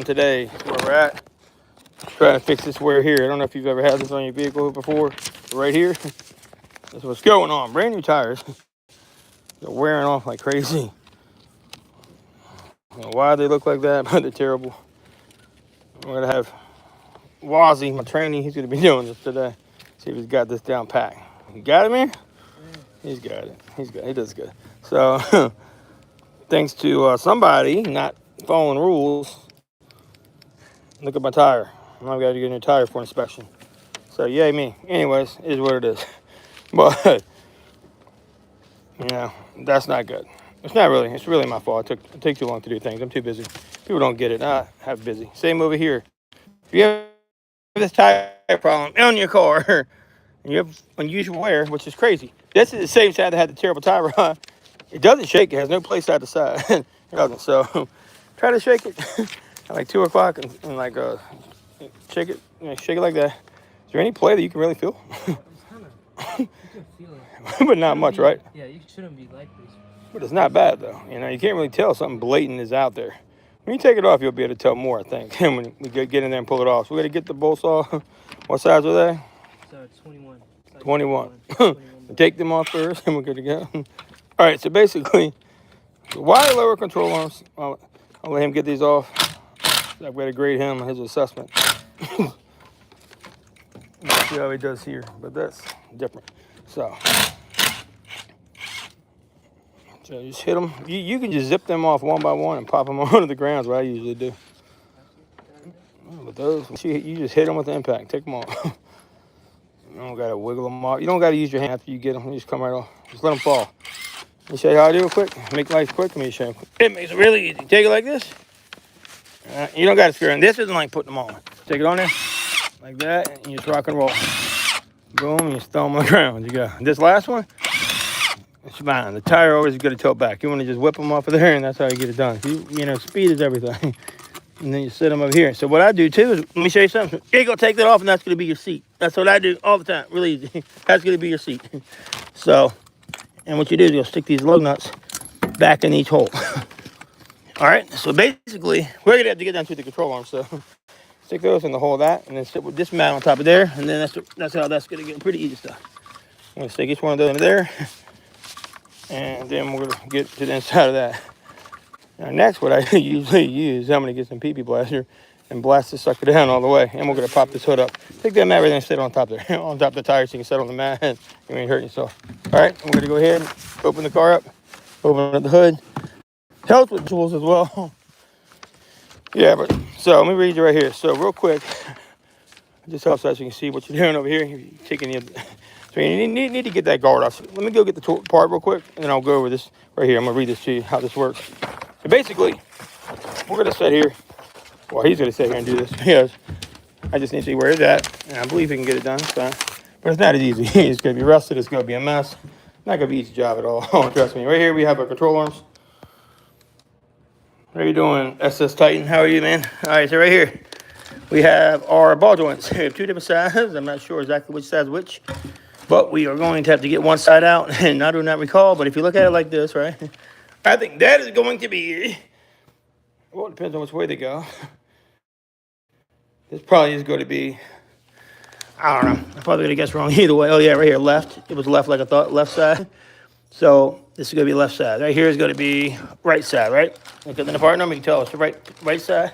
today where we're at. Trying to fix this wear here. I don't know if you've ever had this on your vehicle before. Right here, that's what's going on. Brand new tires. They're wearing off like crazy. I don't know why they look like that, but they're terrible. We're gonna have Wazzy, my trainee. He's gonna be doing this today. See if he's got this down pat. You got it, man? He's got it. He does good. So, thanks to somebody not following rules. Look at my tire. Now I've got to get a new tire for inspection. So, yay me. Anyways, it is what it is. But, that's not good. It's not really. It's really my fault. It takes too long to do things. I'm too busy. People don't get it. I have busy. Same over here. If you have this tire problem on your car, and you have unusual wear, which is crazy. This is the same side that had the terrible tire rod. It doesn't shake. It has no play side to side. It doesn't. So, try to shake it at like 2 o'clock and like shake it, shake it like that. Is there any play that you can really feel? You can feel it. But not much, right? Yeah, you shouldn't be like this. But it's not bad though. You can't really tell something blatant is out there. When you take it off, you'll be able to tell more, I think. When we get in there and pull it off. So we got to get the bolts off. What size are they? So 21. 21. Take them off first, and we're good to go. All right. So basically, why lower control arms? I'll let him get these off. I've got to grade him his assessment. See how he does here, but that's different. So just hit them. You can just zip them off one by one and pop them onto the ground. Is what I usually do. But those, you just hit them with the impact. Take them off. You don't gotta wiggle them off. You don't gotta use your hand after you get them. You just come right off. Just let them fall. Let me show you how I do it quick. Make life quick. Let me show you. It makes it really easy. Take it like this. You don't gotta screw in. This isn't like putting them on. Take it on there like that, and you just rock and roll. Boom, you throw them on the ground. You go. This last one, it's fine. The tire always got to tilt back. You want to just whip them off of there, and that's how you get it done. Speed is everything. And then you set them over here. So what I do too is, let me show you something. You're gonna take that off, and that's gonna be your seat. That's what I do all the time. Really easy. That's gonna be your seat. So, and what you do is you'll stick these lug nuts back in each hole. All right. So basically, we're gonna have to get down to the control arm. So stick those in the hole of that, and then sit with this mat on top of there, and then that's how that's gonna get pretty easy stuff. I'm gonna stick each one of those in there, and then we're gonna get to the inside of that. Now next, what I usually use, I'm gonna get some PP blaster and blast this sucker down all the way, and we're gonna pop this hood up. Take that mat right there and sit on top there, on top of the tire, so you can sit on the mat and you ain't hurting yourself. All right, I'm gonna go ahead and open the car up, open up the hood. Helps with tools as well. Yeah, but so let me read you right here. So real quick, it just helps so you can see what you're doing over here. You're taking so you need to get that guard off. So let me go get the part real quick, and then I'll go over this right here. I'm gonna read this to you how this works. So basically, we're gonna sit here. Well, he's gonna sit here and do this because I just need to see where it's at, and I believe he can get it done. It's fine, but it's not as easy. It's gonna be rusted. It's gonna be a mess. Not gonna be an easy job at all. Trust me. Right here we have our control arms. How are you doing, SS Titan? How are you, man? All right, so right here, we have our ball joints. We have two different sizes. I'm not sure exactly which size which, but we are going to have to get one side out, and I do not recall, but if you look at it like this, right, I think that is going to be, well, it depends on which way they go. This probably is going to be, I don't know. I'm probably going to guess wrong either way. Oh, yeah, right here, left. It was left like I thought, left side. So this is going to be left side. Right here is going to be right side, right? Because in the part number, you can tell it's the right side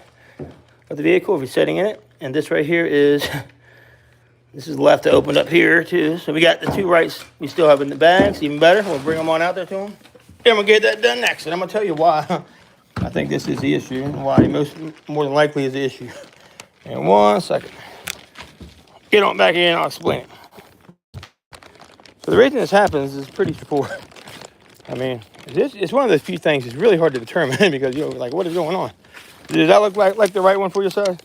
of the vehicle if you're sitting in it. And this right here is, this is left to open up here too. So we got the two rights we still have in the bags, even better. We'll bring them on out there to them. And we'll get that done next. And I'm going to tell you why I think this is the issue and why more than likely is the issue. In 1 second. Get on back here and I'll explain it. So the reason this happens is pretty straightforward. I mean, it's one of those few things that's really hard to determine because you're like, what is going on? Does that look like the right one for your size?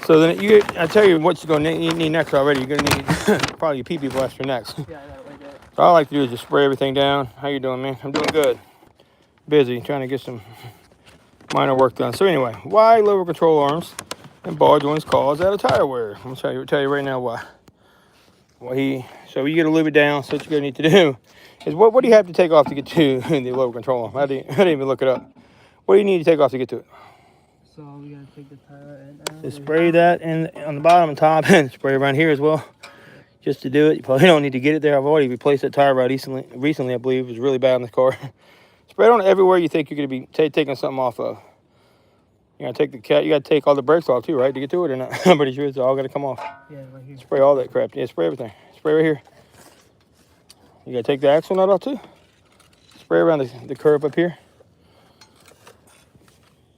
So then I tell you what you're going to need next already. You're going to need probably your PP blaster next. Yeah, I got it right there. So all I like to do is just spray everything down. How you doing, man? I'm doing good. Busy, trying to get some minor work done. So anyway, why lower control arms and ball joints cause out of tire wear? I'm going to tell you right now why. So you get a little bit down. So what you're going to need to do is what do you have to take off to get to the lower control arm? I didn't even look it up. What do you need to take off to get to it? So we gotta take the tire and Just spray that in on the bottom and top, and spray around here as well. Just to do it. You probably don't need to get it there. I've already replaced that tire rod recently, I believe. It was really bad in this car. Spray it on everywhere you think you're going to be taking something off of. You gotta take you gotta take all the brakes off too, right, to get to it or not? I'm pretty sure it's all gotta come off. Yeah, right here. Spray all that crap. Yeah, spray everything. Spray right here. You gotta take the axle nut off too. Spray around the curve up here.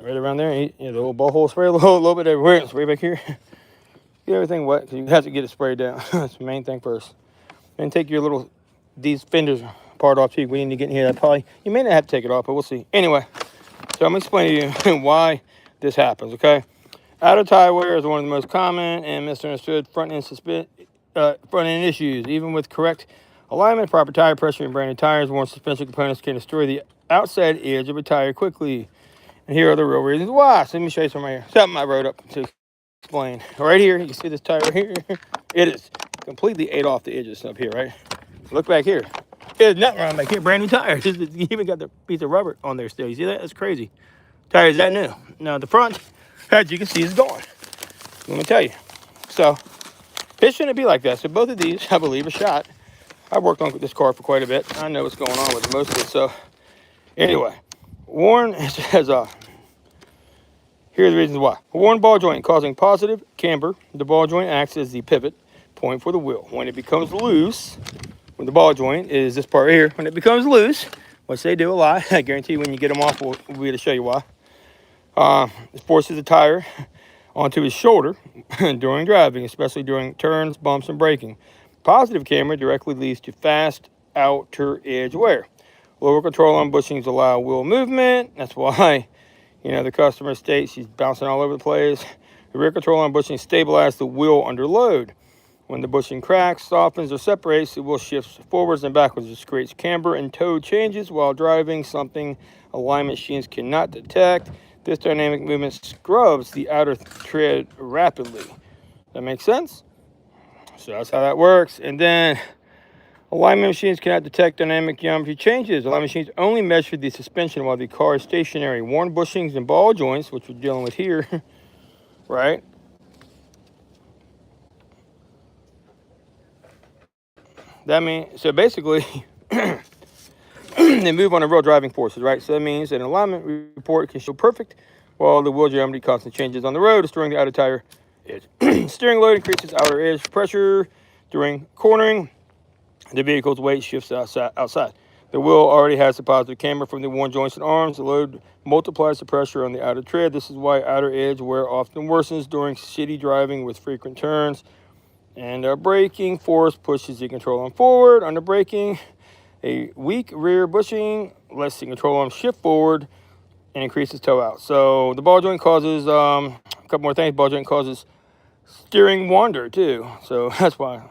Right around there. The little ball hole. Spray a little bit everywhere. Spray back here. Get everything wet because you have to get it sprayed down. That's the main thing first. Then take your these fenders part off too. We need to get in here. You may not have to take it off, but we'll see. Anyway, so I'm explaining to you why this happens, okay? Out of tire wear is one of the most common and misunderstood front-end issues. Even with correct alignment, proper tire pressure, and branded tires, worn suspension components can destroy the outside edge of a tire quickly. And here are the real reasons why. So let me show you something I wrote up to explain. Right here, you can see this tire right here. It is completely ate off the edges up here, right? Look back here. There's nothing wrong back here. Brand new tires. You even got the piece of rubber on there still. You see that? That's crazy. Tire is that new. Now the front, as you can see, is gone. Let me tell you. So it shouldn't be like that. So both of these, I believe, are shot. I've worked on this car for quite a bit. I know what's going on with most of it. So anyway, worn as a. Here are the reasons why. A worn ball joint causing positive camber. The ball joint acts as the pivot point for the wheel. When it becomes loose, when the ball joint is this part right here, when it becomes loose, which they do a lot, I guarantee you when you get them off, we'll be able to show you why. It forces the tire onto his shoulder during driving, especially during turns, bumps, and braking. Positive camber directly leads to fast outer edge wear. Lower control on bushings allow wheel movement. That's why, the customer states she's bouncing all over the place. The rear control on bushings stabilize the wheel under load. When the bushing cracks, softens, or separates, the wheel shifts forwards and backwards. This creates camber and toe changes while driving, something alignment machines cannot detect. This dynamic movement scrubs the outer tread rapidly. That makes sense? So that's how that works. And then alignment machines cannot detect dynamic geometry changes. Alignment machines only measure the suspension while the car is stationary. Worn bushings and ball joints, which we're dealing with here, right? That means, so basically, they move on the real driving forces, right? So that means an alignment report can show perfect while the wheel geometry constantly changes on the road, destroying the outer tire edge. Steering load increases outer edge pressure during cornering. The vehicle's weight shifts outside. The wheel already has the positive camber from the worn joints and arms. The load multiplies the pressure on the outer tread. This is why outer edge wear often worsens during city driving with frequent turns. And our braking force pushes the control arm forward. Under braking, a weak rear bushing lets the control arm shift forward and increases toe out. So the ball joint causes, a couple more things, ball joint causes steering wander too. So that's why,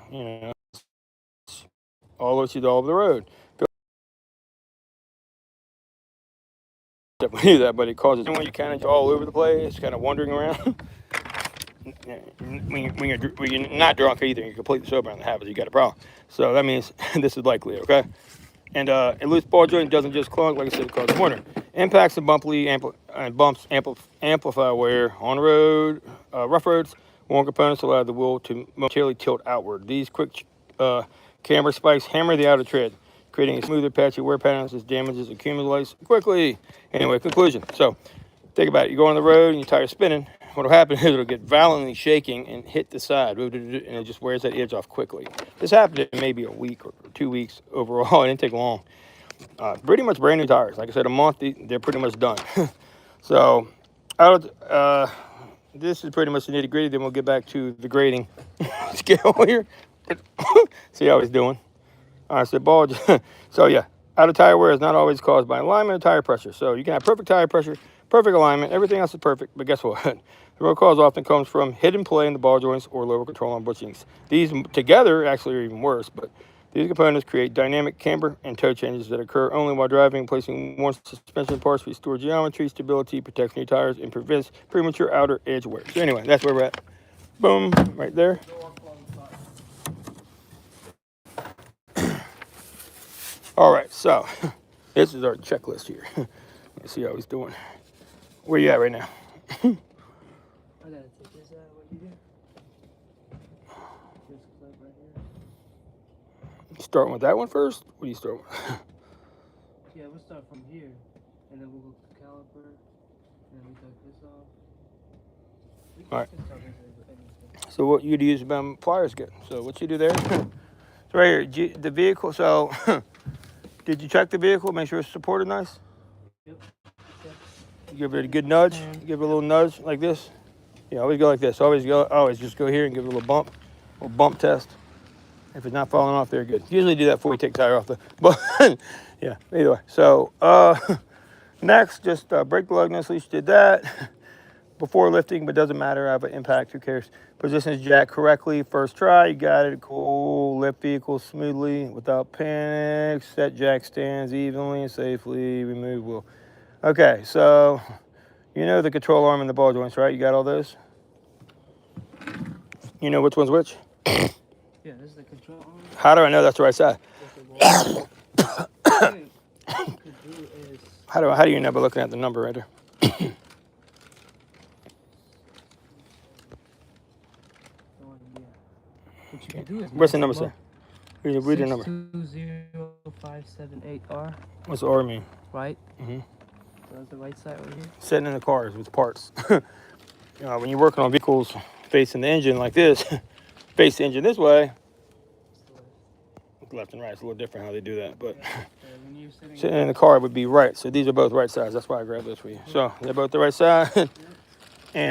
all over the road. Definitely do that, but it causes when you kind of all over the place, kind of wandering around. When you're not drunk either, you're completely sober on the habit, you got a problem. So that means this is likely, okay? And a loose ball joint doesn't just clunk, like I said, it causes wandering. Impacts and bumps amplify wear on road, rough roads. Worn components allow the wheel to momentarily tilt outward. These quick camber spikes hammer the outer tread, creating a smoother patchy wear patterns as damages accumulates quickly. Anyway, conclusion. So think about it. You go on the road and your tire's spinning. What'll happen is it'll get violently shaking and hit the side, and it just wears that edge off quickly. This happened in maybe a week or 2 weeks overall. It didn't take long. Pretty much brand new tires. Like I said, a month, they're pretty much done. So this is pretty much the nitty gritty. Then we'll get back to the grading scale here. See how he's doing. All right, so ball. So yeah, out of tire wear is not always caused by alignment or tire pressure. So you can have perfect tire pressure, perfect alignment, everything else is perfect. But guess what? The real cause often comes from hidden play in the ball joints or lower control on bushings. These together actually are even worse, but these components create dynamic camber and toe changes that occur only while driving. Placing worn suspension parts restore geometry, stability, protects new tires, and prevents premature outer edge wear. So anyway, that's where we're at. Boom, right there. All right, so this is our checklist here. Let's see how he's doing. Where you at right now? I gotta take this out right here. This clip right here. You starting with that one first? What do you start with? Yeah, we'll start from here, and then we'll go to the caliper, and then we take this off. All right. We can start this with anything. So what you'd use pliers good. So what you do there? So right here, the vehicle. So did you check the vehicle? Make sure it's supported nice. Yep. You give it a good nudge. Give it a little nudge like this. Yeah, always go like this. Always just go here and give it a little bump test. If it's not falling off there, good. Usually do that before you take the tire off the. But yeah, either way. So next, just brake the lug nicely. You did that before lifting, but doesn't matter. I have an impact. Who cares? Positions jack correctly. First try, you got it. Cool. Lift vehicle smoothly without panic. Set jack stands evenly and safely. Remove wheel. Okay, so you know the control arm and the ball joints, right? You got all those? You know which one's which? Yeah, this is the control arm. How do I know that's the right side? How do you know by looking at the number right there? What you can do is What's the number say? Read the number. 620578R. What's the R mean? Right. Mm-hmm. So that's the right side right here. Sitting in the cars with parts. When you're working on vehicles facing the engine like this, face the engine this way. Left and right, it's a little different how they do that, but when you're sitting in the car would be right. So these are both right sides. That's why I grabbed this for you. So they're both the right side, and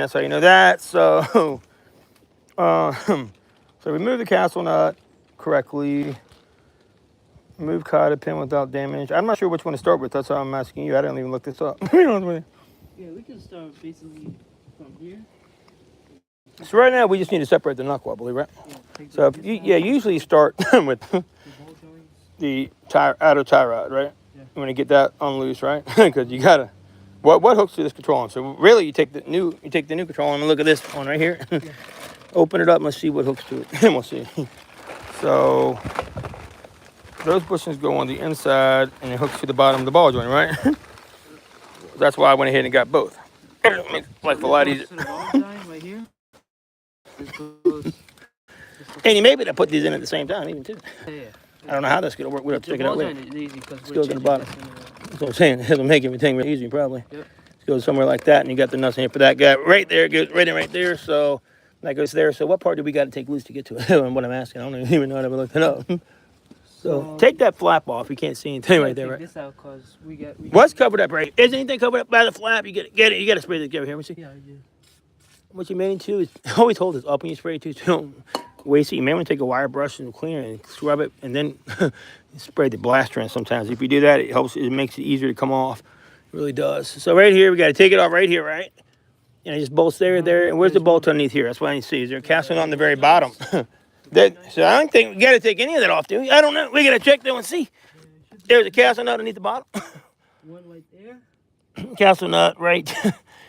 that's how you know that. So, so remove the castle nut correctly. Remove cotter pin without damage. I'm not sure which one to start with. That's why I'm asking you. I didn't even look this up. Yeah, we can start basically from here. So right now we just need to separate the knuckle, I believe, right? Yeah, So if usually you start with the outer tie rod, right? Yeah. You want to get that unloose, right? Because you gotta. What hooks to this control arm? So really, you take the new control arm and look at this one right here. Yeah. Open it up and let's see what hooks to it, and we'll see. So those bushings go on the inside and it hooks to the bottom of the ball joint, right? That's why I went ahead and got both. Makes life a lot easier. Right here. This goes. And you may be able to put these in at the same time, even too. Yeah. I don't know how that's gonna work. We'll have to check it out later. Let's go to the bottom. That's what I'm saying. It'll make everything really easy, probably. Yep. Let's go somewhere like that, and you got the nuts in here for that guy right there. Goes right there. So that goes there. So what part do we got to take loose to get to it? What I'm asking, I don't even know how to look it up. So take that flap off. You can't see anything right there, right? This out because we What's covered up right? Is anything covered up by the flap? You get it. You got to spray this over here. Let me see. Yeah, I do. What you may do is always hold this up when you spray it too. So don't waste it. You may want to take a wire brush and clean it and scrub it, and then spray the blaster in. Sometimes if you do that, it helps. It makes it easier to come off. It really does. So right here, we got to take it off right here, right? And it just bolts there. And where's the bolt underneath here? That's what I need to see. Is there a casting on the very bottom? So I don't think we got to take any of that off, do we? I don't know. We got to check there and see. There's a casting nut underneath the bottom. One right there. Casting nut right.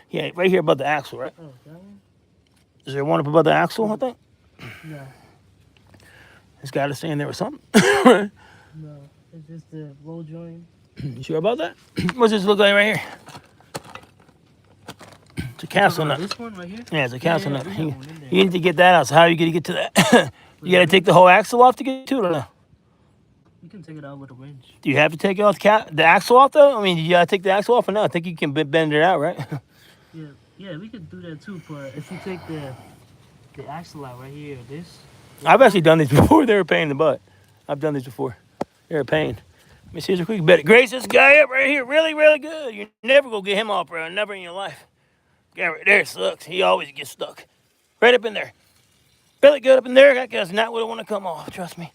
Yeah, right here above the axle, right? Oh, that one? Is there one up above the axle, I think? No. It's got to stay in there or something. No, it's just the roll joint. You sure about that? What's this look like right here? It's a castle nut. This one right here? Yeah, it's a castle nut. You You need to get that out. So how are you going to get to that? You got to take the whole axle off to get to it or no? can take it out with a wrench. Do you have to take off the axle off though? I mean, you got to take the axle off or no? I think you can bend it out, right? Yeah, we could do that too. But if you take the axle out right here, this. I've actually done these before. They were a pain in the butt. I've done these before. They're a pain. Let me see this quick. Better grace this guy up right here. Really, really good. You're never going to get him off, bro. Never in your life. Guy right there sucks. He always gets stuck. Right up in there. Really good up in there. That guy's not what I want to come off. Trust me.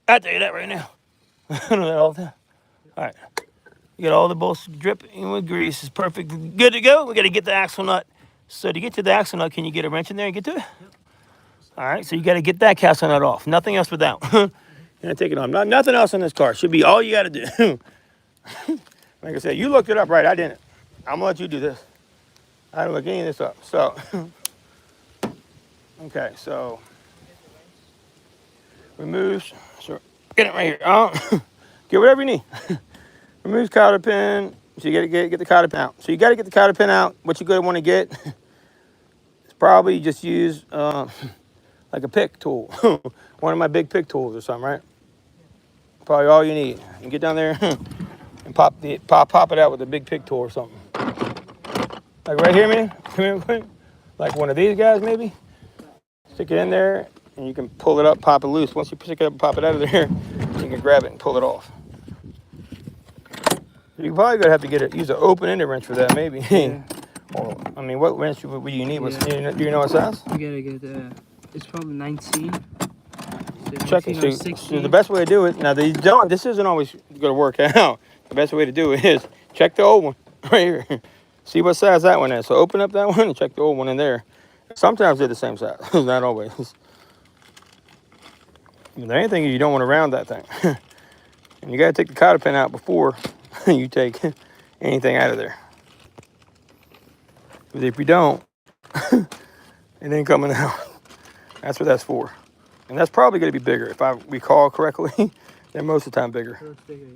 I tell you that right now. I know that all the time. All right. You got all the bolts dripping with grease. It's perfect. Good to go. We got to get the axle nut. So to get to the axle nut, can you get a wrench in there and get to it? Yep. All right. So you got to get that castle nut off. Nothing else but that one. You're going to take it off. Nothing else in this car. Should be all you got to do. Like I said, you looked it up right. I didn't. I'm going to let you do this. I didn't look any of this up. So, okay. So, remove. So, get it right here. Get whatever you need. Remove cotter pin So you got to get the cotter pin out. So you got to get the cotter pin out. What you're going to want to get is probably just use like a pick tool. One of my big pick tools or something, right? Probably all you need. You get down there and pop it out with a big pick tool or something. Like right here, man. Come here, quick. Like one of these guys, maybe. Stick it in there, and you can pull it up, pop it loose. Once you pick it up and pop it out of there, you can grab it and pull it off. You're probably gonna have to use an open-ended wrench for that, maybe. Yeah. Well, I mean, what wrench would you need? Yeah. Do you know what size? You gotta get it's probably 19. Check it. So the best way to do it. Now this isn't always gonna work out. The best way to do it is check the old one right here. See what size that one is. So open up that one and check the old one in there. Sometimes they're the same size. Not always. The main thing is you don't want to round that thing. And you got to take the cotter pin out before you take anything out of there. Because if you don't, it ain't coming out. That's what that's for. And that's probably going to be bigger. If I recall correctly, they're most of the time bigger. So it's bigger,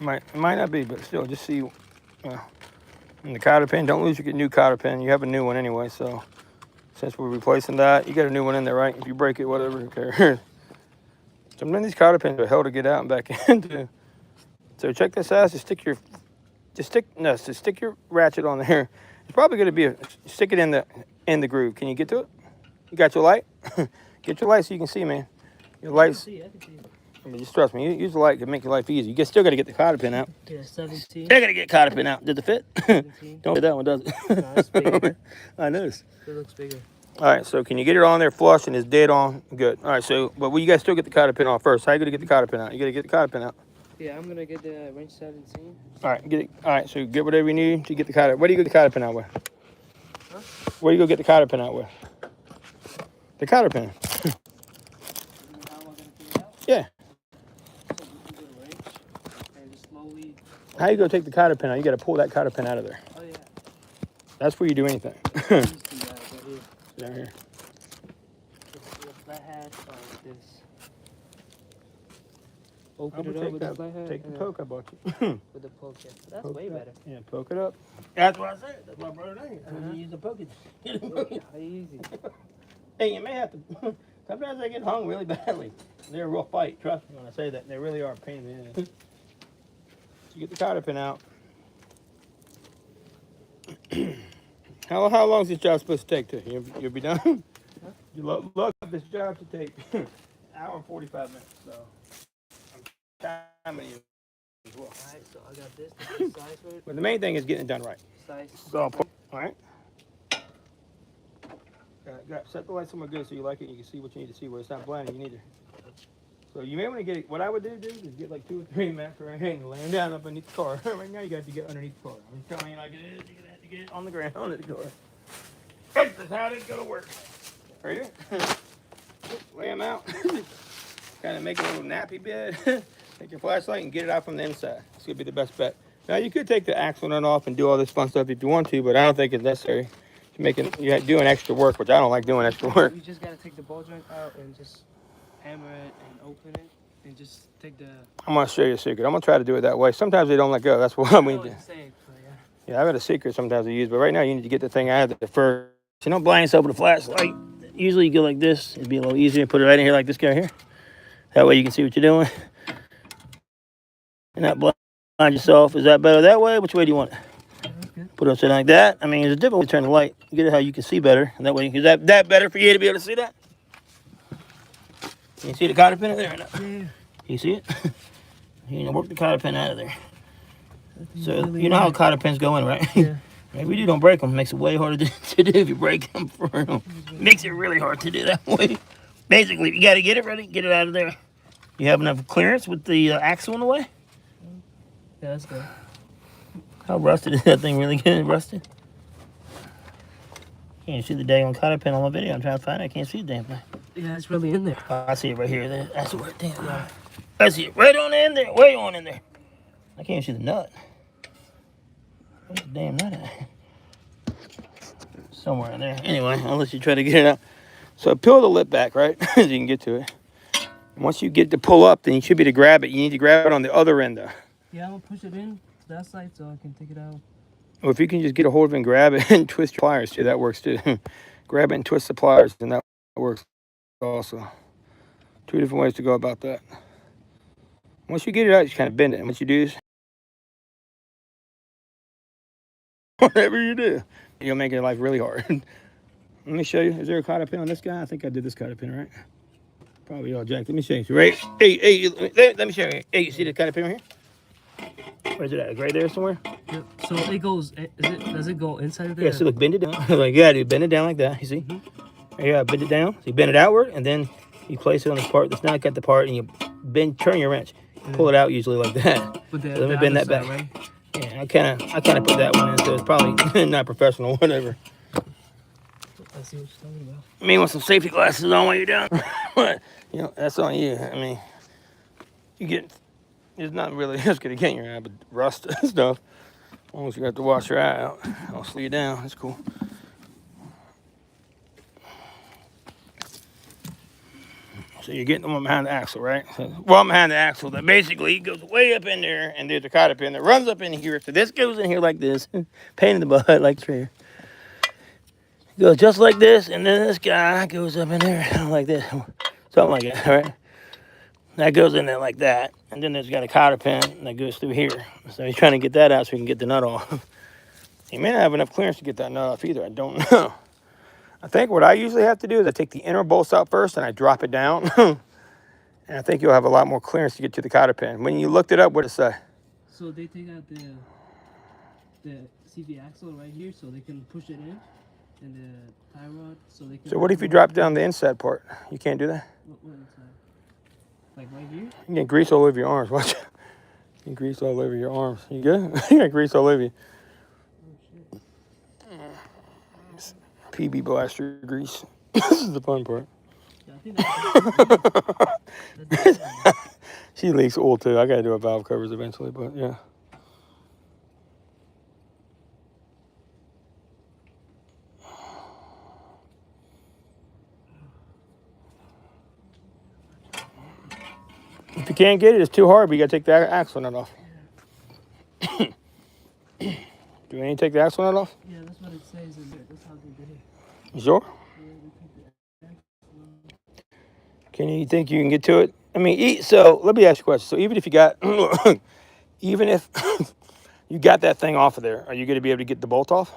yeah. It might not be, but still, just see. And the cotter pin, don't lose your new cotter pin. You have a new one anyway, so since we're replacing that, you got a new one in there, right? If you break it, whatever, who cares? Sometimes these cotter pins are hell to get out and back into. So check this out. Stick your ratchet on there. It's probably going to be stick it in the groove. Can you get to it? You got your light? Get your light so you can see, man. Your lights. I can see. I mean, just trust me. Use the light to make your life easy. Still got to get the cotter pin out. Yeah, 17. Still got to get cotter pin out. Did it fit? 17. Don't fit that one, does it? No, it's bigger. I noticed. It looks bigger. All right, so can you get it on there flush and it's dead on? Good. All right, so, but you guys still get the cotter pin off first. How you going to get the cotter pin out? You got to get the cotter pin out. Yeah, I'm going to get the wrench 17. All right, get it. All right, so get whatever you need to get the cotter. Where do you get the cotter pin out with? Huh? Where do you go get the cotter pin out with? The cotter pin. Yeah. How you go take the cotter pin out? You got to pull that cotter pin out of there. Oh, yeah. That's where you do anything. Down here. Flat hat like this. Open it up with the flat hat. Take the poke I bought you. With the poke, yeah. That's Poke way that. better. Yeah, poke it up. That's what I said. That's my brother's name. You use the poke it. Easy. Hey, you may have to. Sometimes they get hung really badly. They're a real fight. Trust me when I say that. They really are a pain in the ass. So you get the cotter pin out. How long is this job supposed to take? You'll be done? Huh? You look up this job to take an hour and 45 minutes. So I'm timing you as well. Alright, so I got this. This is size for it. But the main thing is getting it done right. Size. So all right. Set the light somewhere good so you like it and you can see what you need to see where it's not blinding you either. So you may want to get it. What I would do is get like 2 or 3 mats right here and lay them down up underneath the car. Right now you got to get underneath the car. I'm telling you like it is. You're going to have to get it on the ground under the car. That's how it's going to work. Right here. Lay them out. Kind of make a little nappy bed. Take your flashlight and get it out from the inside. It's going to be the best bet. Now you could take the axle nut off and do all this fun stuff if you want to, but I don't think it's necessary. You're doing extra work, which I don't like doing extra work. You just gotta take the ball joint out and just hammer it and open it and just take the. I'm gonna show you a secret. I'm gonna try to do it that way. Sometimes they don't let go. That's what I mean. Yeah, I got a secret sometimes I use, but right now you need to get the thing out of there first. So don't blind yourself with a flashlight. Usually you go like this. It'd be a little easier. Put it right in here like this guy here. That way you can see what you're doing. And not blind yourself. Is that better that way? Which way do you want it? Put it upside like that. I mean, there's a different way to turn the light. You get it how you can see better. And that way, is that better for you to be able to see that? Can you see the cotter pin in there or not? Yeah. You see it? You know, work the cotter pin out of there. So, you know how cotter pins go in, right? Yeah. Maybe you don't break them. Makes it way harder to do if you break them for them. Makes it really hard to do that way. Basically, you got to get it ready, get it out of there. You have enough clearance with the axle in the way? Yeah, that's good. How rusted is that thing? Really good? Rusted? Can't see the dang cotter pin on my video. I'm trying to find it. I can't see the damn thing. Yeah, it's really in there. Oh, I see it right here. That's where it damn. I see it right on in there. Way on in there. I can't see the nut. Where's the damn nut at? Somewhere in there. Anyway, I'll let you try to get it out. So peel the lip back, right? So you can get to it. And once you get to pull up, then you should be able to grab it. You need to grab it on the other end, though. Yeah, I'm going to push it in. that side so I can take it out. Well, if you can just get a hold of it and grab it and twist your pliers too, that works too. Grab it and twist the pliers, and that works also. Two different ways to go about that. Once you get it out, you kind of bend it. And what you do is, whatever you do, you'll make your life really hard. Let me show you. Is there a cotter pin on this guy? I think I did this cotter pin, right? Probably all jacked. Let me show you. Right? Hey, let me show you. Hey, you see the cotter pin right here? Where's it at? Right there somewhere? Yep. So it goes, does it go inside of there? Yeah, so look, bend it down. Like, yeah, dude, bend it down like that. You see? Yeah, bend it down. So you bend it outward, and then you place it on this part that's not got the part, and you turn your wrench. Pull it out usually like that. But So let me bend that back. Right? Yeah, I kind of put that one in, so it's probably not professional, whatever. I see what you're talking about. I mean, with some safety glasses on while you're down, but you know that's on you. I mean, it's not really just gonna get in your eye, but rust and stuff. As long as you have to wash your eye out, I'll slow you down. That's cool. So you're getting the one behind the axle, right? So one behind the axle that basically goes way up in there, and there's a cotter pin that runs up in here. So this goes in here like this, pain in the butt, like trailer. Goes just like this, and then this guy goes up in there like this, something like that, right? That goes in there like that, and then there's got a cotter pin that goes through here. So he's trying to get that out so he can get the nut off. He may not have enough clearance to get that nut off either. I don't know. I think what I usually have to do is I take the inner bolts out first and I drop it down. And I think you'll have a lot more clearance to get to the cotter pin. When you looked it up, what did it say? So they take out the CV axle right here so they can push it in, and the tie rod so they can... So what if you drop down the inside part? You can't do that? What inside? Like right here? You get grease all over your arms. Watch. You get grease all over your arms. You good? You got grease all over you. PB blaster grease. This is the fun part. Yeah, I think that's She leaks oil too. I gotta do a valve covers eventually, but yeah. If you can't get it, it's too hard, but you gotta take the axle nut off. Do you need to take the axle nut off? Yeah, that's what it says in there. That's how they did it. You sure? Yeah, they took the axle. Can you think you can get to it? I mean, so let me ask you a question. So even if you got, even if you got that thing off of there, are you going to be able to get the bolt off?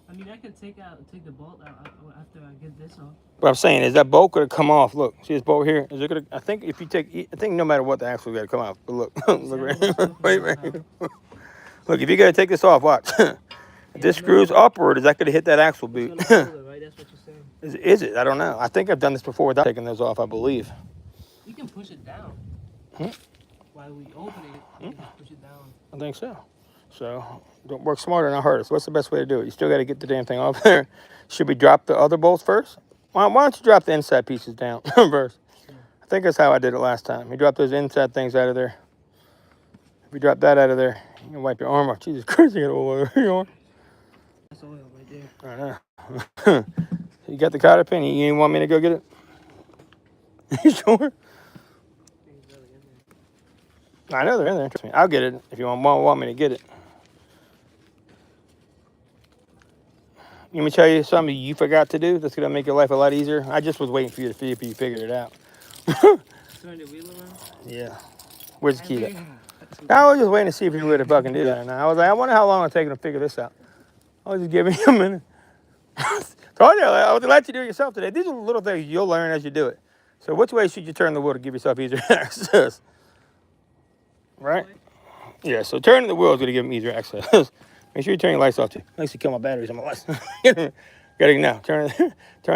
I mean, I could take the bolt out after I get this off. What I'm saying is that bolt going to come off. Look, see this bolt here? Is it going to? I think if you take, I think no matter what, the axle got to come off. But look, look right here. Wait, right here. Look, if you got to take this off, watch. If this screws upward, is that going to hit that axle boot? It's gonna hold it, right? That's what you're saying. Is it? I don't know. I think I've done this before without taking those off, I believe. You can push it down. While we open it, you can just push it down. I think so. So don't work smarter, not harder. So what's the best way to do it? You still got to get the damn thing off there. Should we drop the other bolts first? Why don't you drop the inside pieces down first? Yeah. I think that's how I did it last time. You drop those inside things out of there. If you drop that out of there, you can wipe your arm off. Jesus Christ, you got all over your arm. That's oil right there. I know. You got the cotter pin? You didn't want me to go get it? You sure? I know they're in there. Trust me. I'll get it if you want me to get it. Let me tell you something you forgot to do that's going to make your life a lot easier. I just was waiting for you to see if you figured it out. Turn the wheel around? Yeah. Where's the key at? I was just waiting to see if you would have fucking do that or not. I was like, I wonder how long it'll take to figure this out. I was just giving you a minute. Told you, I would let you do it yourself today. These are little things you'll learn as you do it. So which way should you turn the wheel to give yourself easier access? Right? Yeah, so turning the wheel is going to give them easier access. Make sure you turn your lights off too. Makes you kill my batteries on my lights. Gotta now. Turn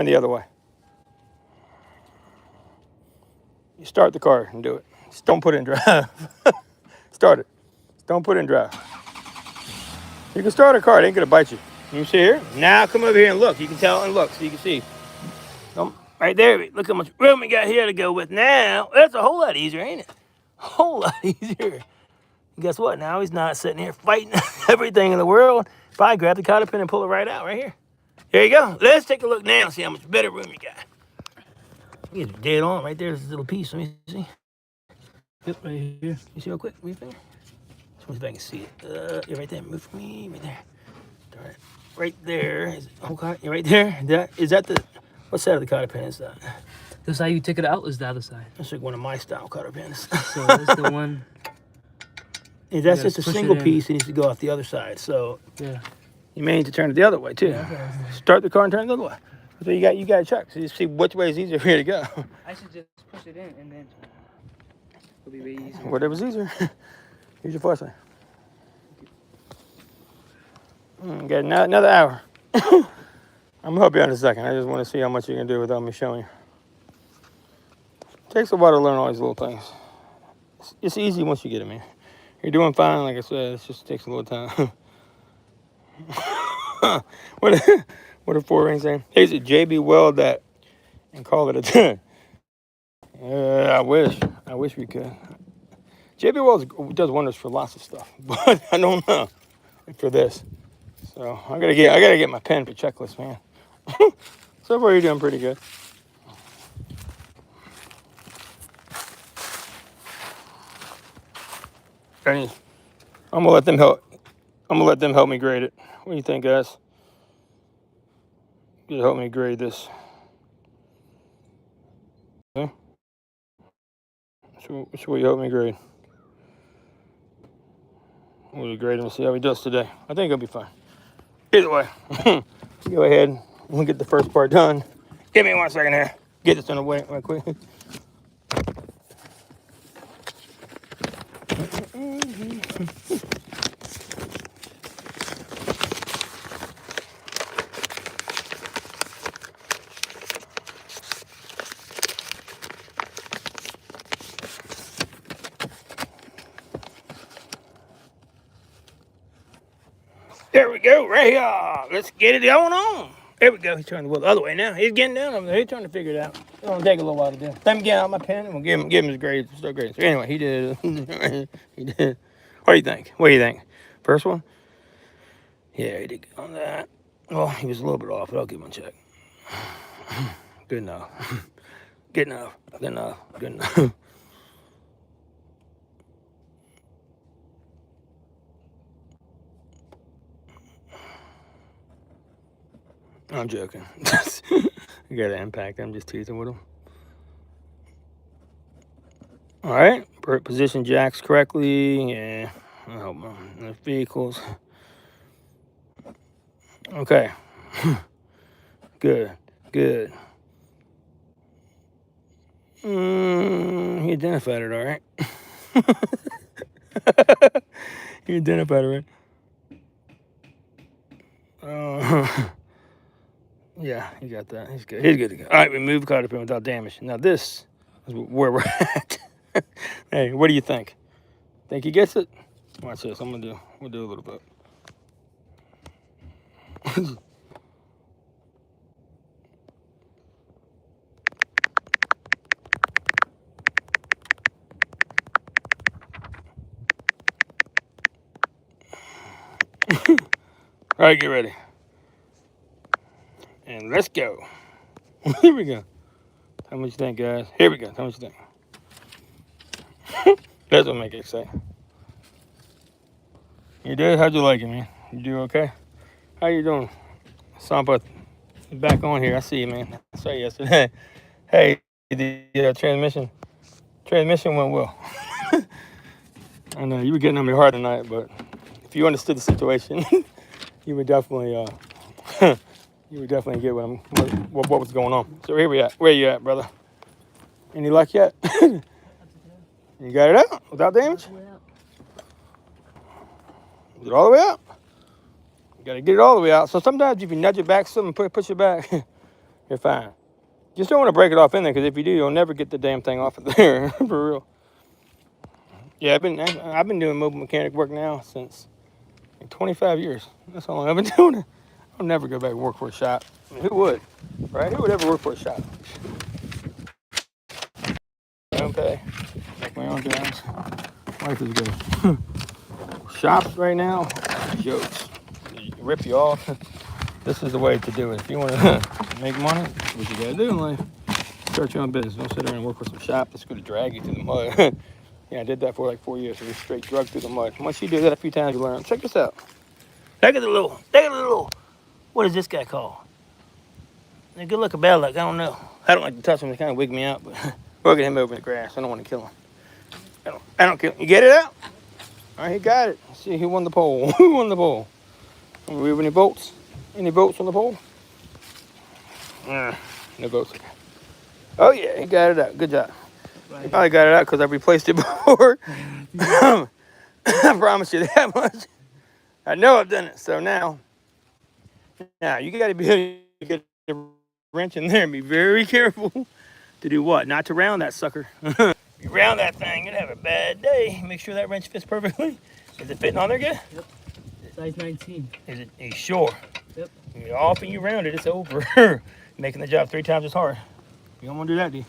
the other way. You start the car and do it. Just don't put it in drive. Start it. Just don't put it in drive. You can start a car. It ain't going to bite you. You see here? Now come over here and look. You can tell and look so you can see. Right there. Look how much room we got here to go with now. That's a whole lot easier, ain't it? A whole lot easier. And guess what? Now he's not sitting here fighting everything in the world. If I grab the cotter pin and pull it right out right here. There you go. Let's take a look now and see how much better room you got. It's dead on right there. This little piece. Let me see. Yep, right here. You see real quick? What do you think? Let me see if I can see it. You're right there. Move for me. Right there. All right. Right there. Okay. You're right there. Is that the... What side of the cotter pin is that? The side you take it out is the other side. That's like one of my style cotter pins. So that's the one. Yeah, that's just a single piece. It needs to go off the other side. So yeah, you may need to turn it the other way too. Yeah, start the car and turn it the other way. So you got to check. So you see which way is easier for you to go. I should just push it in and then it'll be way easier. Whatever's easier. Here's your flashlight. Got another hour. I'm gonna help you out in a second. I just want to see how much you can do without me showing you. Takes a while to learn all these little things. It's easy once you get it, man. You're doing fine, like I said. It just takes a little time. what a 4-ring saying? Here's a JB weld that and call it a 10. I wish we could. JB weld does wonders for lots of stuff, but I don't know for this. So I gotta get my pen for checklist, man. So far you're doing pretty good. I'm gonna let them help me grade it. What do you think, guys? You help me grade this. Okay. Which way you help me grade? We'll grade him and see how he does today. I think he'll be fine. Either way, go ahead. We'll get the first part done. Give me 1 second here. Get this on the way right quick. There we go, right here. Let's get it going on. There we go. He's turning the wheel the other way now. He's getting down over there. He's trying to figure it out. It's gonna take a little while to do. Let me get out my pen and we'll give him his grades. Start grading. So anyway, he did. He did. What do you think? What do you think? First one? Yeah, he did good on that. Well, he was a little bit off, but I'll give him a check. Good enough. Good enough. Good enough. Good enough. I'm joking. You got to impact. I'm just teasing with him. All right. Position jacks correctly. Yeah. I hope the vehicles. Okay. Good. Good. He identified it, all right. He identified it, right? Yeah, he got that. He's good. He's good to go. All right, we moved cotter pin without damage. Now this is where we're at. Hey, what do you think? Think he gets it? Watch this. We'll do a little bit. All right, get ready. And let's go. Here we go. Tell me what you think, guys. Here we go. Tell me what you think. That's what make it exciting. You did? How'd you like it, man? You do okay? How you doing? Sampa, back on here. I see you, man. I saw you yesterday. Hey, the transmission went well. I know you were getting on me hard tonight, but if you understood the situation, you would definitely get what was going on. So here we at. Where you at, brother? Any luck yet? You got it out without damage? Is it all the way out? You gotta get it all the way out. So sometimes if you nudge it back some and push it back, you're fine. Just don't want to break it off in there, because if you do, you'll never get the damn thing off of there. For real. Yeah, I've been doing mobile mechanic work now since 25 years. That's how long I've been doing it. I'll never go back and work for a shop. I mean, who would? Right? Who would ever work for a shop? Okay. Make my own jobs. Life is good. Shops right now, jokes. You rip you off. This is the way to do it. If you want to make money, what you got to do in life, start your own business. Don't sit there and work for some shop that's going to drag you through the mud. Yeah, I did that for like 4 years. We straight drug through the mud. Once you do that a few times, you learn. Check this out. Look at the little, what is this guy called? A good luck or bad luck, I don't know. I don't like to touch him, they kind of wig me out, but look at him over in the grass. I don't want to kill him. I don't kill him. You get it out? All right, he got it. Let's see who won the poll. Who won the poll? Do we have any votes? Any votes on the poll? No votes. Oh, yeah, he got it out. Good job. Right. He probably got it out because I replaced it before. I promise you that much. I know I've done it. So now you got to be able to get the wrench in there and be very careful to do what? Not to round that sucker. You round that thing, you'd have a bad day. Make sure that wrench fits perfectly. Is it fitting on there good? Yep. Size 19. Is it? Are you sure? Yep. You often you round it, it's over. Making the job 3 times as hard. You don't want to do that, do you?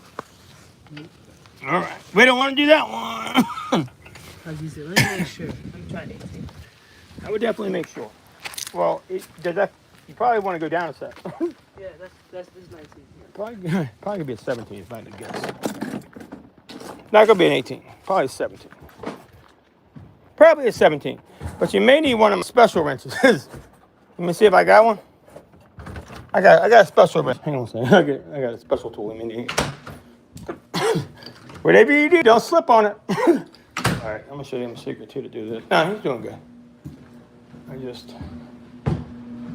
Nope. All right. We don't want to do that one. Let me make sure. I'm trying 18. I would definitely make sure. Well, does that? You probably want to go down a set. Yeah, that's this 19. Probably gonna be a 17 if I had to guess. Not gonna be an 18. Probably 17. Probably a 17. But you may need one of my special wrenches. Let me see if I got one. I got a special wrench. Hang on a second. I got a special tool. Let me need. Whatever you do, don't slip on it. All right, I'm gonna show you a secret too to do this. No, he's doing good.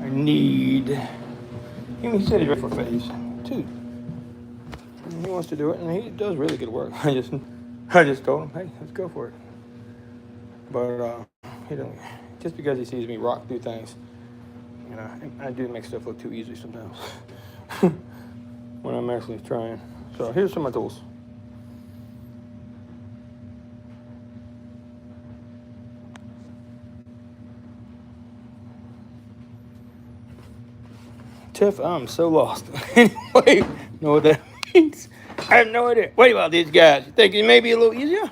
I need. He said he's ready for phase 2. He wants to do it, and he does really good work. I just told him, hey, let's go for it. But he doesn't. Just because he sees me rock through things, you know, I do make stuff look too easy sometimes when I'm actually trying. So here's some of my tools. Tiff, I'm so lost. Anyway, know what that means? I have no idea. What about these guys? You think it may be a little easier?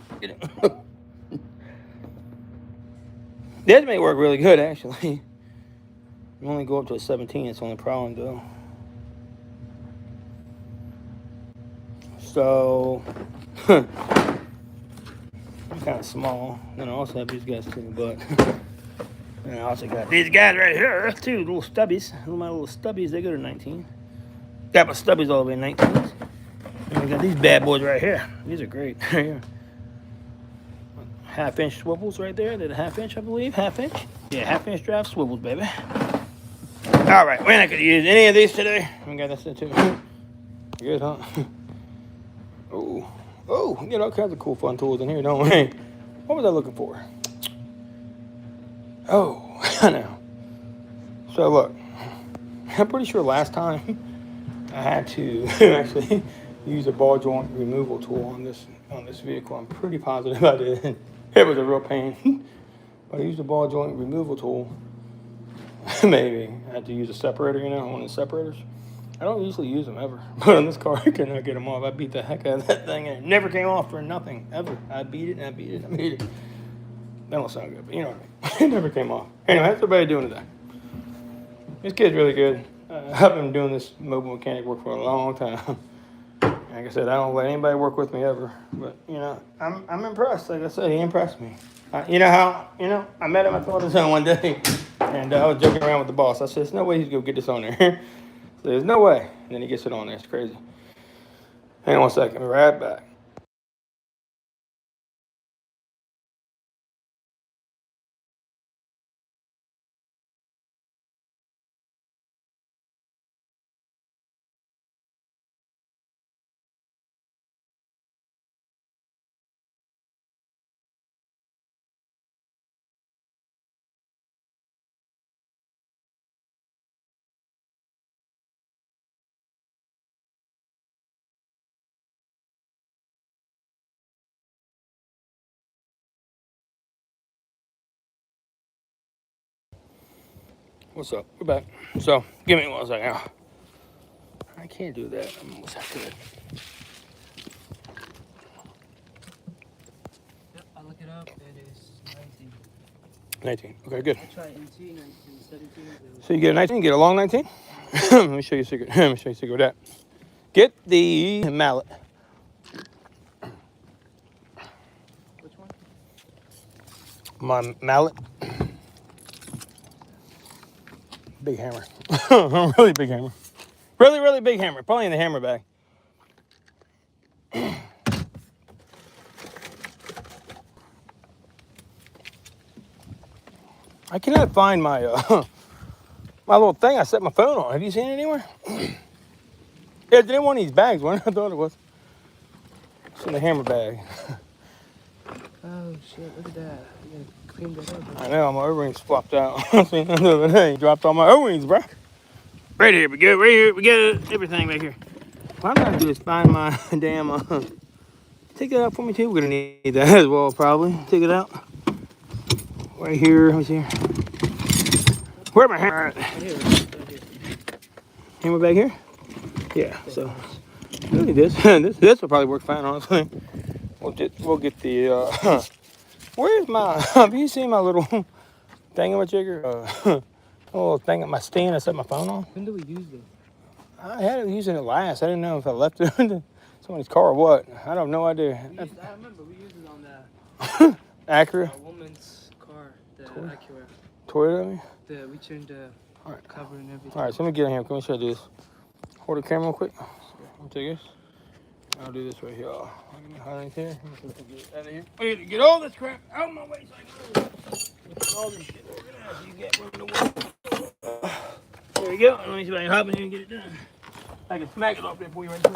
This may work really good, actually. You only go up to a 17. It's the only problem, though. So, I'm kind of small. And I also have these guys, too, but... And I also got these guys right here, too, little stubbies. My little stubbies, they go to 19. Got my stubbies all the way to 19. And we got these bad boys right here. These are great. Half-inch swivels right there. They're the half-inch, I believe. Half-inch? Yeah, half-inch drive swivels, baby. All right, we're not going to use any of these today. We got this too. Good, huh? Oh, we get all kinds of cool, fun tools in here, don't we? What was I looking for? Oh, I know. So look, I'm pretty sure last time I had to actually use a ball joint removal tool on this vehicle. I'm pretty positive I did. It was a real pain. But I used a ball joint removal tool. Maybe I had to use a separator, one of the separators. I don't usually use them ever. But on this car, I could not get them off. I beat the heck out of that thing, and it never came off for nothing, ever. I beat it, and I beat it, and I beat it. That don't sound good, but you know what I mean. It never came off. Anyway, how's everybody doing today? This kid's really good. I've been doing this mobile mechanic work for a long time. Like I said, I don't let anybody work with me ever. But, I'm impressed. Like I said, he impressed me. I met him at the AutoZone one day, and I was joking around with the boss. I said, there's no way he's going to get this on there. So there's no way. And then he gets it on there. It's crazy. Hang on one second. I'll be right back. What's up? We're back. So, give me 1 second. I can't do that. I'm almost have to do it. Yep, I look it up. It is 19. 19. Okay, good. I try 18, 19, 17. So you get a 19, get a long 19? Let me show you a secret. Let me show you a secret with that. Get the mallet. my mallet. Big hammer. Really big hammer. Really, really big hammer. Probably in the hammer bag. I cannot find my my little thing I set my phone on. Have you seen it anywhere? Yeah, it's in one of these bags, one. I thought it was. It's in the hammer bag. Oh shit! Look at that. You gotta clean that up. I know, my O-rings flopped out. I seen that the other day. Dropped all my O-rings, bro. Right here we go. Right here we got everything back here. What I'm gonna do is find my damn. Take that out for me too. We're gonna need that as well, probably. Take it out. Right here. Let me see here. Where my hammer at? Right here, right here. Hammer back here? Yeah. So really this will probably work fine, honestly. We'll get the where's my have you seen my little thingamajigger? Little thing at my stand I set my phone on? When do we use this? I had it using it last. I didn't know if I left it in somebody's car or what. I have no idea. I remember we used it on that Acura? woman's car, the Acura. Toyota, I mean? We changed the cover and everything. Alright, so let me get in here. Can we show you this? Hold the camera real quick. I'll take this. I'll do this right here. Right here. Out of here. We need to get all this crap out of my way so I can get all this shit organized so you get room to work. There we go. Let me see if I can hop in here and get it done. I can smack it off there for you right there.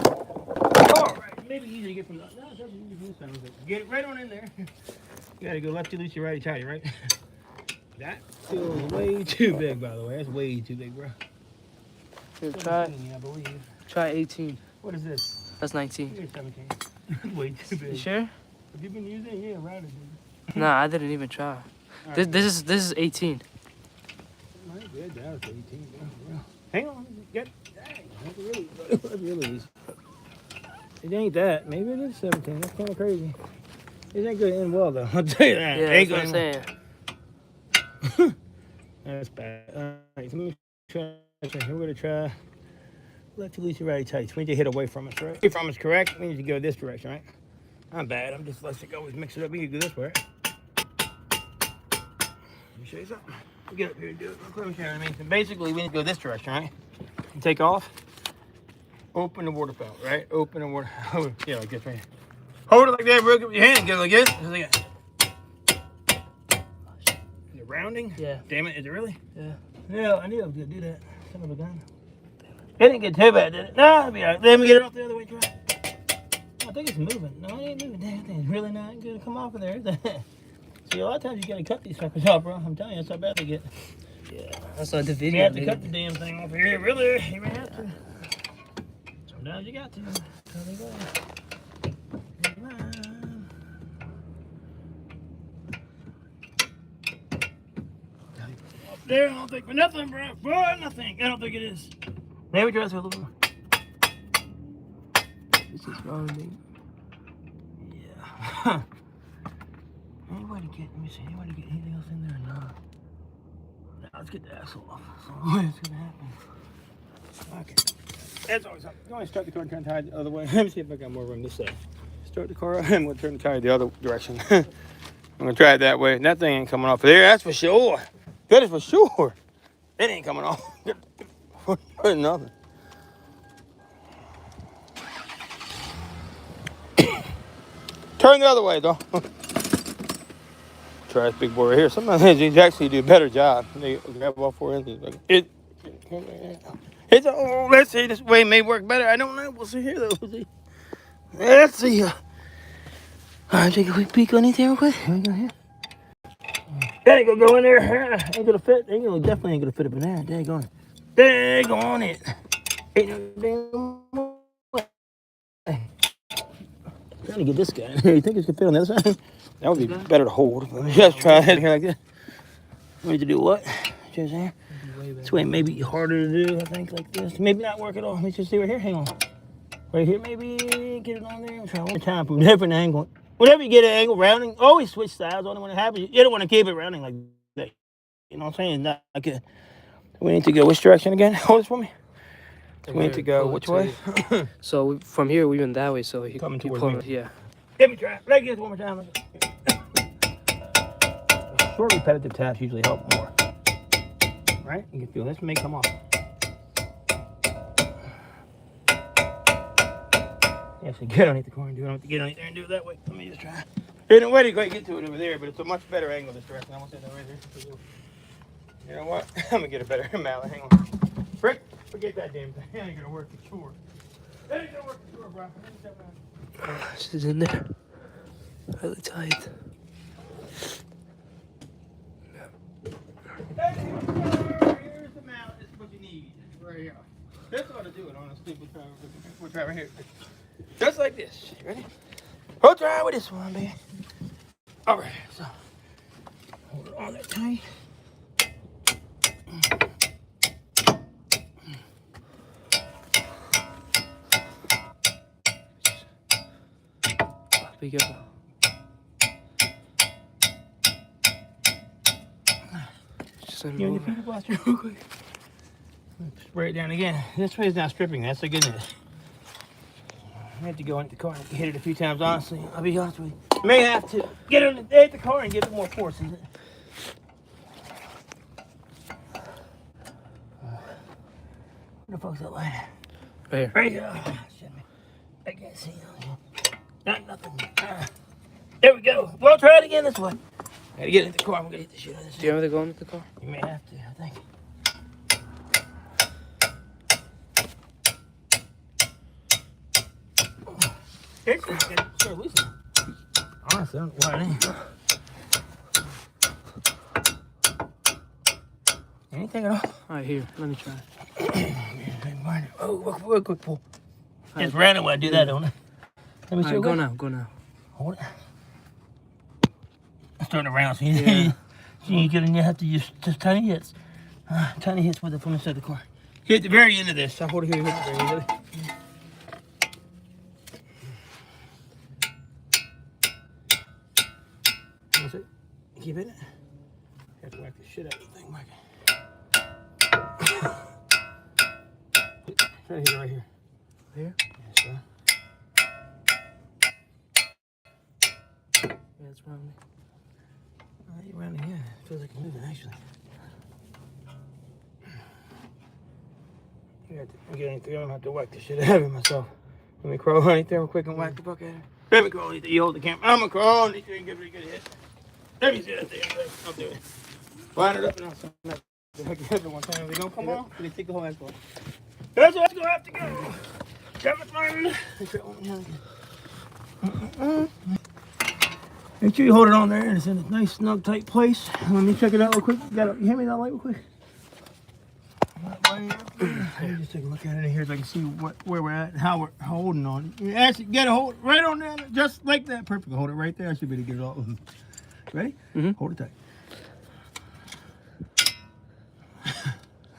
Alright, maybe easy to get from the. No, it doesn't use this sound. Get it right on in there. You gotta go lefty loosey, righty tighty, right? That feels way too big, by the way. That's way too big, bro. Here, try, I believe. try 18. What is this? That's 19. Here's 17. Way too big. You sure? Have you been using it? Yeah, right. Nah, I didn't even try. Right. This is 18. My good, that was 18. Yeah. Hang on. Get. Dang. That's really easy. It ain't that. Maybe it is 17. That's kind of crazy. It ain't going to end well, though. I'll tell you that. Yeah, ain't that's what I'm saying. That's bad. Alright, so let me try. We're going to try lefty loosey righty tighty. We need to hit away from us, right? Away from us, correct? We need to go this direction, right? Not bad. I'm just let's always mix it up. We can go this way. Right? Let me show you something. We'll get up here and do it. Let me show you what I mean. So basically, we need to go this direction, right? And take off. Open the water fountain, right? Open the water. Yeah, like this right here. Hold it like that, bro. With your hand. Go like this. Just like that. Is it rounding? Yeah. Damn it. Is it really? Yeah. Yeah, I knew I was going to do that. Son of a gun. It didn't get too bad, did it? No, it'll be all right. Let me get it off the other way. Try. I think it's moving. No, it ain't moving. Damn, that thing's really not going to come off of there, is it? See, a lot of times you got to cut these suckers off, bro. I'm telling you, that's how bad they get. Yeah. That's like the You video. have to cut the damn thing off here. Really? You may have to. Sometimes you got to. How they go. There, I don't think for nothing, bro. For nothing. I don't think it is. Maybe try this a little more. This is rounding. Yeah. Anybody get, let me see, anybody get anything else in there or not? Now let's get the axle off. So what's gonna happen? Okay. That's always something. You want to start the car and turn the tire the other way. Let me see if I got more room this side. Start the car and we'll turn the tire the other direction. I'm gonna try it that way. That thing ain't coming off of there, that's for sure. That is for sure. It ain't coming off. Nothing. Turn the other way, though. Try this big boy right here. Sometimes these actually do a better job. They grab all 4 inches. It's oh, let's see. This way may work better. I don't know. We'll see here, though. We'll see. Let's see. All right, take a quick peek on these here real quick. Here we go here. That ain't gonna go in there. Ain't gonna fit. Definitely ain't gonna fit up in there. Dang on it. Ain't no damn way. Trying to get this guy in here. You think it could fit on the other side? That would be better to hold. Let's try it here like this. We need to do what? Just here. This way may be harder to do, I think, like this. Maybe not work at all. Let's just see right here. Hang on. Right here, maybe get it on there. Try one time from a different angle. Whenever you get an angle rounding, always switch sides. Only when it happens, you don't want to keep it rounding like that. You know what I'm saying? Not like a, we need to go which direction again? Hold this for me. So we need to go which way? So from here we went that way. So he Coming towards me. Yeah. Let me try. Let's get it one more time. short repetitive taps usually help more. Right? You can feel this may come off. You have to get underneath the car and do it. I don't have to get underneath there and do it that way. Let me just try. There's no way to quite get to it over there, but it's a much better angle this direction. I'm gonna say that right there. You know what? I'm gonna get a better mallet. Hang on. Frick, forget that damn thing. That ain't gonna work for sure. That ain't gonna work for sure, bro. This is in there. Really tight. Here's the mallet. This is what you need. Right here. That's how to do it on a stupid driver. We'll try right here. Just like this. You ready? We'll try with this one, baby. All right. So hold it on there tight. Be careful. Just You want your finger blaster real quick? Spray it down again. This way is not stripping. That's the good news. I have to go into the car and hit it a few times, honestly. I'll be honest with you. May have to get underneath the car and give it more force, isn't it? Where the fuck's that light? Right here. Right here. Oh, shit, man. I can't see it. Nothing. There we go. We'll try it again this way. Gotta get in the car. I'm gonna hit the shit out of this. Do you have to go into the car? You may have to, I think. Start loosening. Honestly, I don't know why it ain't. Anything at all? Alright, here. Let me try. Oh, real quick pull. It's random when I do that, don't it? Let me see. Alright, go now. Go now. Hold it. It's turning around, so Yeah. you have to use just tiny hits. Tiny hits with it from inside the car. Here at the very end of this. I'll hold it here. Hit the very end of it. That's it. Keep hitting it. You have to whack the shit out of the thing. Whack it. Try to hit it right here. Here? Yes, sir. Yeah, it's around me. Right around here. It feels like it's moving, actually. I don't have to whack the shit out of it myself. Let me crawl underneath there real quick and whack the buck at it. Let me crawl underneath there. You hold the camera. I'm gonna crawl underneath there and give it a good hit. Let me see that there. I'll do it. Line it up and I'll send it. Every one time. If they don't come off, they take the whole ass off. That's what's gonna have to go. Camera flying. Make sure you hold it on there and it's in a nice, snug, tight place. Let me check it out real quick. You hand me that light real quick? Let me just take a look at it in here so I can see where we're at and how we're holding on. You actually get a hold right on there, just like that. Perfect. Hold it right there. I should be able to get it all. Ready? Mm-hmm. Hold it tight.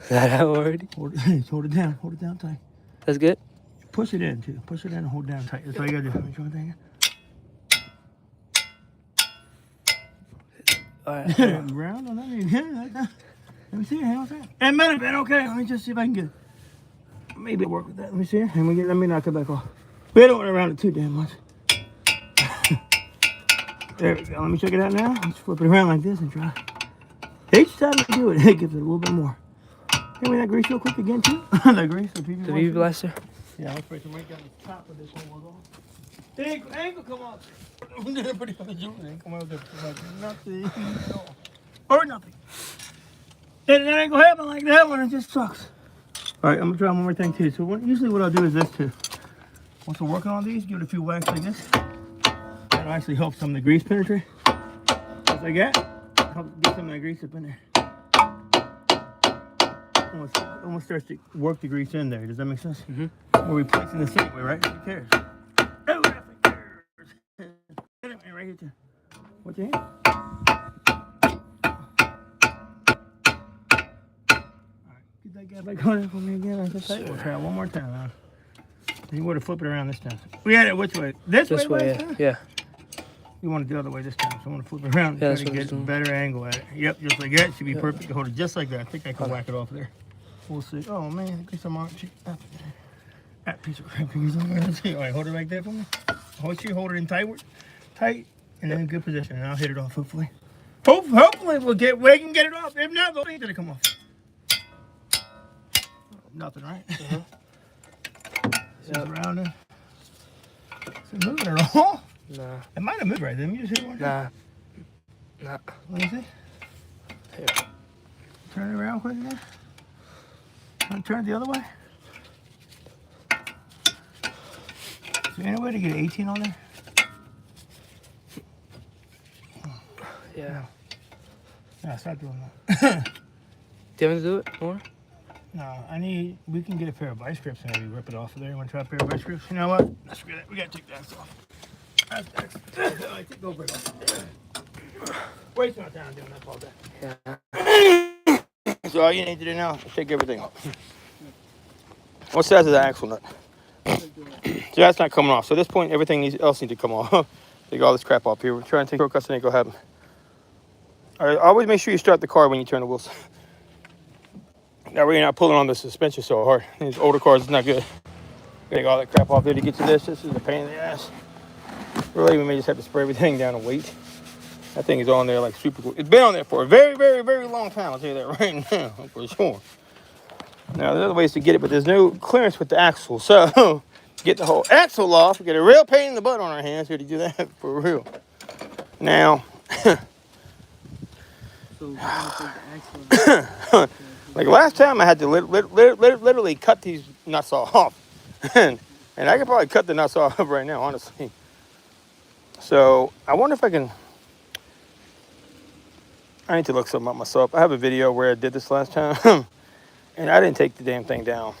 Is that how already? Hold it down. Hold it down tight. That's good? Push it in too. Push it in and hold it down tight. That's all you gotta do. Let me try one thing. Alright. Round on that. Yeah, like that. Let me see it. Hang on a second. It might have been okay. Let me just see if I can get it. Maybe it'll work with that. Let me see it. Let me knock it back off. We don't want to round it too damn much. There we go. Let me check it out now. Let's flip it around like this and try. Each time we do it, it gives it a little bit more. Hand me that grease real quick again too. The grease, the PV The BB blaster? Yeah, I'll spray some right down the top of this one. It ain't gonna come off. Pretty much it ain't come out there. Nothing. Or nothing. And that ain't gonna happen like that one. It just sucks. All right, I'm gonna try one more thing too. So usually what I'll do is this too. Once we're working on these, give it a few whacks like this. That'll actually help some of the grease penetrate. Just like that. Help get some of that grease up in there. Almost starts to work the grease in there. Does that make sense? Mm-hmm. We're replacing the same way, right? Who cares? Oh, nothing cares. Right here too. What's your hand? Get that guy back on it for me again. Sure. We'll try it one more time. Huh? You want to flip it around this time. We had it which way? This way, yeah. You want it the other way this time. So I want to flip it around and try to get a better angle at it. Yep, just like that. Should be perfect to hold it just like that. I think I can whack it off there. We'll see. Oh man, I guess I'm on that piece of crap. Let's see. All right, hold it right there for me. Hold it in tight, and then in good position, and I'll hit it off hopefully. Hopefully we can get it off. If not, they'll ain't gonna come off. Nothing, right? It's just around it. Is it moving at all? Nah. It might have moved right then. You just hit one. Nah. Nah. Let me see. Here. Turn it around quick again. Turn it the other way. Is there any way to get 18 on there? Yeah. No, stop doing that. Do you want me to do it more? No, we can get a pair of vice grips and maybe rip it off of there. You want to try a pair of vice grips? You know what? Let's forget it. We got to take that off. Go break off. Waste my time doing that all day. Yeah. So all you need to do now is take everything off. What size is the axle nut? So that's not coming off. So at this point, everything else needs to come off. Take all this crap off here. We're trying to take shortcuts and ain't gonna happen. All right, always make sure you start the car when you turn the wheels. That way you're not pulling on the suspension so hard. These older cars, it's not good. Take all that crap off there to get to this. This is a pain in the ass. Really, we may just have to spray everything down and wait. That thing is on there like super cool. It's been on there for a very, very, very long time. I'll tell you that right now, for sure. Now, there's other ways to get it, but there's no clearance with the axle. So, get the whole axle off. We get a real pain in the butt on our hands here to do that for real. Now, So, axle. like last time I had to literally cut these nuts off. and I could probably cut the nuts off right now, honestly. So, I wonder if I can... I need to look something up myself. I have a video where I did this last time. And I didn't take the damn thing down.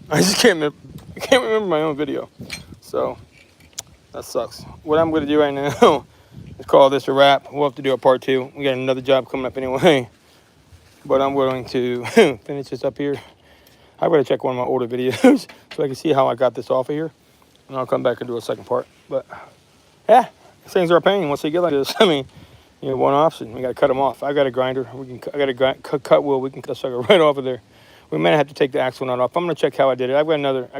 I just can't remember my own video. So, that sucks. What I'm going to do right now is call this a wrap. We'll have to do a part 2. We got another job coming up anyway. But I'm going to finish this up here. I'm going to check one of my older videos so I can see how I got this off of here. And I'll come back and do a second part. But, yeah, these things are a pain once they get like this. I mean, you know, one option. We got to cut them off. I got a grinder. I got a cut wheel. We can cut the sucker right off of there. We might have to take the axle nut off. I'm going to check how I did it. I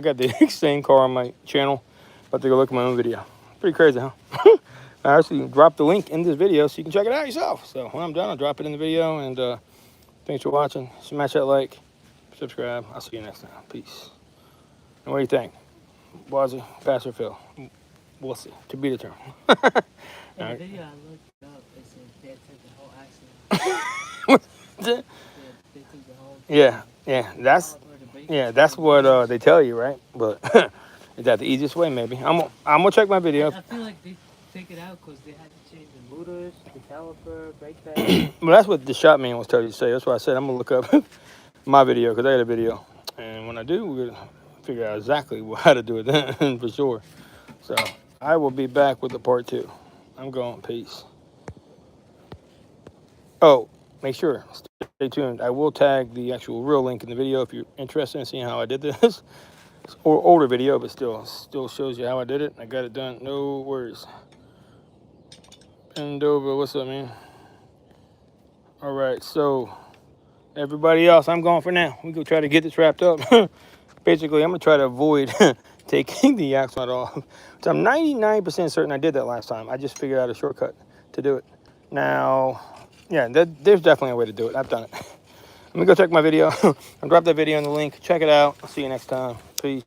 got the same car on my channel. About to go look at my own video. Pretty crazy, huh? I actually dropped the link in this video so you can check it out yourself. So when I'm done, I'll drop it in the video. And thanks for watching. Smash that like. Subscribe. I'll see you next time. Peace. And what do you think? Was it? Pass or fail? We'll see. To be determined. In the video I looked up, it said they took the whole axle. They took the whole that's what they tell you, right? But is that the easiest way? Maybe. I'm gonna check my video. I feel like they take it out because they had to change the motors, the caliper, brake pad. Well, that's what the shop man was telling you to say. That's why I said I'm gonna look up my video because I got a video, and when I do, we're gonna figure out exactly how to do it then for sure. So I will be back with the part 2. I'm going. Peace. Oh, make sure. Stay tuned. I will tag the actual real link in the video if you're interested in seeing how I did this. Or older video, but still shows you how I did it. I got it done. No worries. Bend over. What's up, man? All right. So everybody else, I'm going for now. We go try to get this wrapped up. Basically, I'm gonna try to avoid taking the axle nut off. So I'm 99% certain I did that last time. I just figured out a shortcut to do it. Now, yeah, there's definitely a way to do it. I've done it. Let me go check my video. I'll drop that video in the link. Check it out. I'll see you next time. Peace.